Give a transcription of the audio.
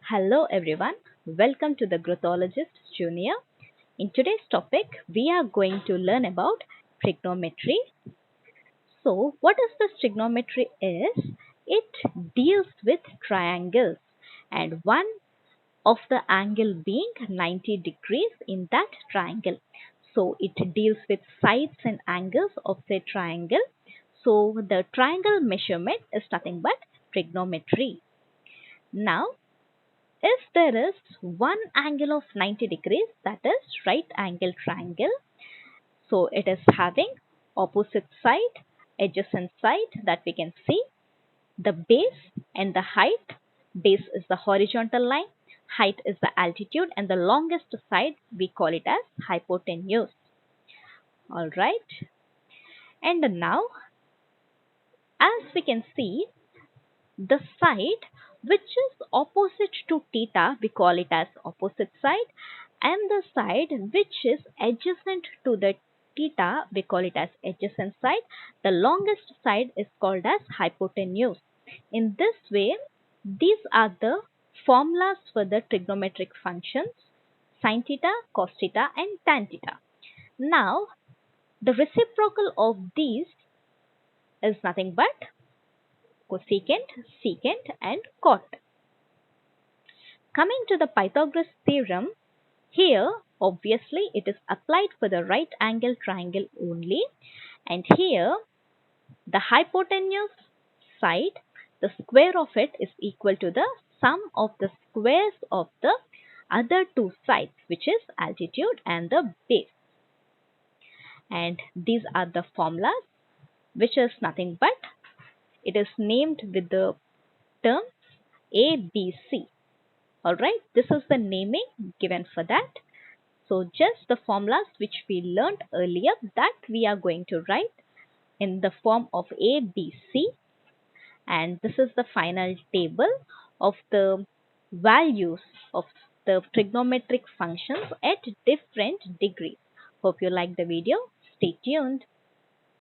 Hello everyone, welcome to the Growthologists Junior. In today's topic, we are going to learn about trigonometry. So, what is this trigonometry is? It deals with triangles and one of the angle being 90 degrees in that triangle. So, it deals with sides and angles of the triangle. So, the triangle measurement is nothing but trigonometry. Now, if there is one angle of 90 degrees, that is right angle triangle. So it is having opposite side, adjacent side that we can see, the base and the height. Base is the horizontal line, height is the altitude, and the longest side we call it as hypotenuse. All right. And now, as we can see, the side which is opposite to theta, we call it as opposite side, and the side which is adjacent to the theta, we call it as adjacent side. The longest side is called as hypotenuse. In this way, these are the formulas for the trigonometric functions sin theta, cos theta, and tan theta. Now, the reciprocal of these is nothing but cosecant, secant, and cot. Coming to the Pythagoras theorem, here obviously it is applied for the right angle triangle only, and here the hypotenuse side, the square of it is equal to the sum of the squares of the other two sides, which is altitude and the base. And these are the formulas, which is nothing but it is named with the term ABC. Alright, this is the naming given for that. So just the formulas which we learned earlier that we are going to write in the form of A, B, C, and this is the final table of the values of the trigonometric functions at different degrees. Hope you like the video. Stay tuned.